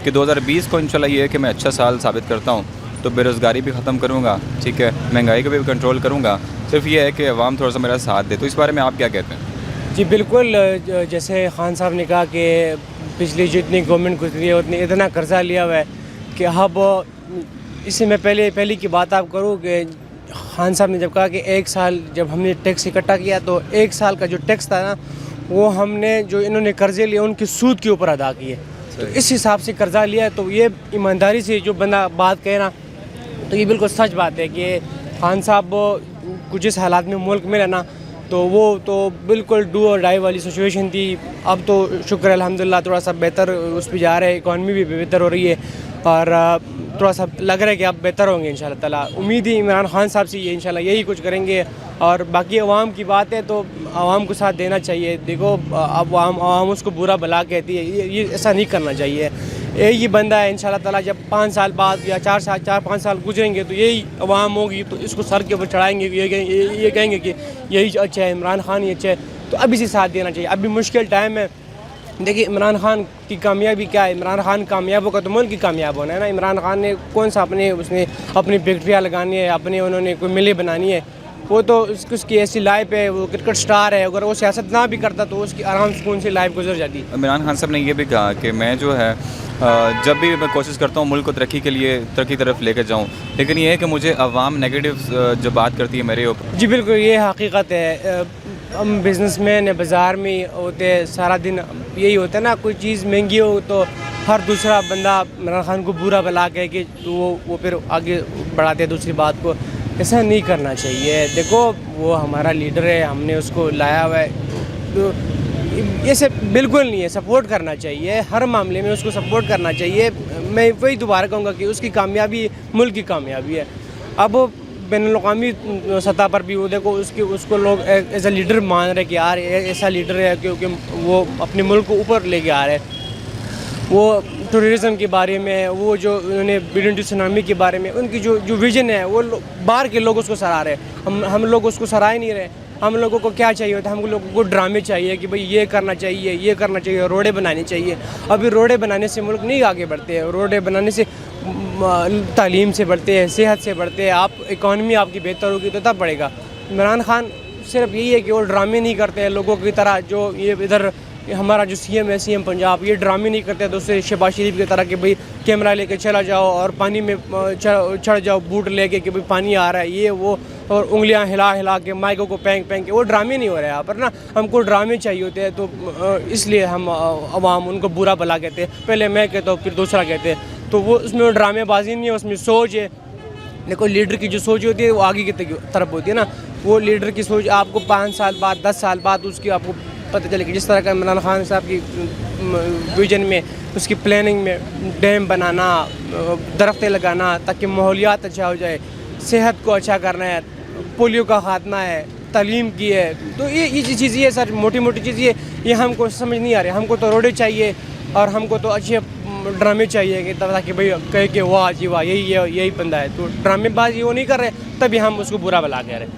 کہ 2020 کو انشاءاللہ یہ ہے کہ میں اچھا سال ثابت کرتا ہوں تو بے روزگاری بھی ختم کروں گا، ٹھیک ہے، مہنگائی کو بھی کنٹرول کروں گا. صرف یہ ہے کہ عوام تھوڑا سا میرا ساتھ دے. تو اس بارے میں آپ کیا کہتے ہیں؟ جی بالکل، جیسے خان صاحب نے کہا کہ پچھلی جتنی گورنمنٹ گزری ہے اتنا قرضہ لیا ہوا ہے کہ اب اس سے میں پہلی کی بات آپ کروں کہ خان صاحب نے جب کہا کہ ایک سال جب ہم نے ٹیکس اکٹھا کیا تو ایک سال کا جو ٹیکس تھا نا وہ ہم نے جو انہوں نے قرضے لیے ان کے سود کے اوپر ادا کیے. تو اس حساب سے قرضہ لیا ہے. تو یہ ایمانداری سے جو بندہ بات کہے نا تو یہ بالکل سچ بات ہے کہ خان صاحب کچھ جس حالات میں ملک میں رہنا تو وہ تو بالکل ڈو اور ڈائی والی سچویشن تھی. اب تو شکر الحمدللہ تھوڑا سا بہتر اس پہ جا رہے ہیں، اکانومی بھی بہتر ہو رہی ہے اور تھوڑا سا لگ رہا ہے کہ اب بہتر ہوں گے انشاءاللہ تعالیٰ. امید ہی عمران خان صاحب سے یہ انشاءاللہ یہی کچھ کریں گے. اور باقی عوام کی بات ہے تو عوام کو ساتھ دینا چاہیے. دیکھو اب عوام اس کو برا بھلا کہتی ہے، یہ ایسا نہیں کرنا چاہیے. ایک ہی بندہ ہے انشاءاللہ تعالیٰ، جب 5 سال بعد یا 4-5 سال گزریں گے تو یہی عوام ہوگی تو اس کو سر کے اوپر چڑھائیں گے، یہ کہیں گے کہ یہی اچھا ہے، عمران خان ہی اچھا ہے. تو اب اسی ساتھ دینا چاہیے. ابھی مشکل ٹائم ہے. دیکھیے عمران خان کی کامیابی کیا ہے؟ عمران خان کامیاب ہوگا تو ملک کی کامیاب ہونا ہے نا. عمران خان نے کون سا اس نے اپنی فیکٹریاں لگانی ہے، انہوں نے کوئی ملیں بنانی ہے. وہ تو اس کی ایسی لائف ہے، وہ کرکٹ سٹار ہے. اگر وہ سیاست نہ بھی کرتا تو اس کی آرام سکون سے لائف گزر جاتی. عمران خان صاحب نے یہ بھی کہا کہ میں جو ہے جب بھی میں کوشش کرتا ہوں ملک کو ترقی کے لیے ترقی طرف لے کے جاؤں، لیکن یہ ہے کہ مجھے عوام نیگیٹو جو بات کرتی ہے میرے اوپر. جی بالکل یہ حقیقت ہے. ہم بزنس مین بازار میں ہوتے سارا دن یہی ہوتا ہے نا، کوئی چیز مہنگی ہو تو ہر دوسرا بندہ عمران خان کو برا بلا کہہ کے وہ پھر آگے بڑھاتے ہیں دوسری بات کو. ایسا نہیں کرنا چاہیے. دیکھو وہ ہمارا لیڈر ہے، ہم نے اس کو لایا ہوا ہے تو یہ سب بالکل نہیں ہے. سپورٹ کرنا چاہیے، ہر معاملے میں اس کو سپورٹ کرنا چاہیے. میں وہی دوبارہ کہوں گا کہ اس کی کامیابی ملک کی کامیابی ہے. اب بین الاقوامی سطح پر بھی وہ دیکھو اس کو لوگ ایز اے لیڈر مان رہے کہ یار ایسا لیڈر ہے کیونکہ وہ اپنے ملک کو اوپر لے کے آ رہے ہیں. وہ ٹوریزم کے بارے میں، وہ جو انہوں نے بلین سونامی کے بارے میں ان کی جو ویژن ہے وہ باہر کے لوگ اس کو سراہ رہے ہیں. ہم لوگ اس کو سراہ ہی نہیں رہے. ہم لوگوں کو کیا چاہیے ہوتا ہے؟ ہم لوگوں کو ڈرامے چاہیے کہ بھئی یہ کرنا چاہیے، یہ کرنا چاہیے، روڈیں بنانی چاہیے. ابھی روڈیں بنانے سے ملک نہیں آگے بڑھتے ہیں. روڈیں بنانے سے تعلیم سے بڑھتے ہیں، صحت سے بڑھتے ہیں. آپ اکانومی آپ کی بہتر ہوگی تو تب بڑھے گا. عمران خان صرف یہی ہے کہ وہ ڈرامے نہیں کرتے ہیں لوگوں کی طرح. جو یہ ادھر ہمارا جو سی ایم ہے، سی ایم پنجاب، یہ ڈرامے نہیں کرتے دوسرے شہباز شریف کی طرح کہ بھئی کیمرہ لے کے چلا جاؤ اور پانی میں چڑھ جاؤ بوٹ لے کے کہ بھئی پانی آ رہا ہے یہ وہ، اور انگلیاں ہلا کے مائکوں کو پینک کے. وہ ڈرامے نہیں ہو رہے ہیں یہاں پر نا. ہم کو ڈرامے چاہیے ہوتے ہیں تو اس لیے ہم عوام ان کو برا بھلا کہتے ہیں. پہلے میں کہتا ہوں پھر دوسرا کہتے ہیں. تو وہ اس میں ڈرامے بازی نہیں ہے، اس میں سوچ ہے. دیکھو لیڈر کی جو سوچ ہوتی ہے وہ آگے کی طرف ہوتی ہے نا. وہ لیڈر کی سوچ آپ کو 5 سال بعد 10 سال بعد اس کی آپ کو پتہ چلے کہ جس طرح کا عمران خان صاحب کی ویژن میں، اس کی پلاننگ میں ڈیم بنانا، درختیں لگانا تاکہ ماحولیات اچھا ہو جائے، صحت کو اچھا کرنا ہے، پولیو کا خاتمہ ہے، تعلیم کی ہے. تو یہ چیز یہ سر موٹی چیز یہ ہم کو سمجھ نہیں آ رہی. ہم کو تو روڈیں چاہیے اور ہم کو تو اچھے ڈرامے چاہیے کہ تاکہ بھئی کہے کہ واہ جی واہ یہی بندہ ہے. تو ڈرامے بازی وہ نہیں کر رہے تبھی ہم اس کو برا بلا کہہ رہے ہیں.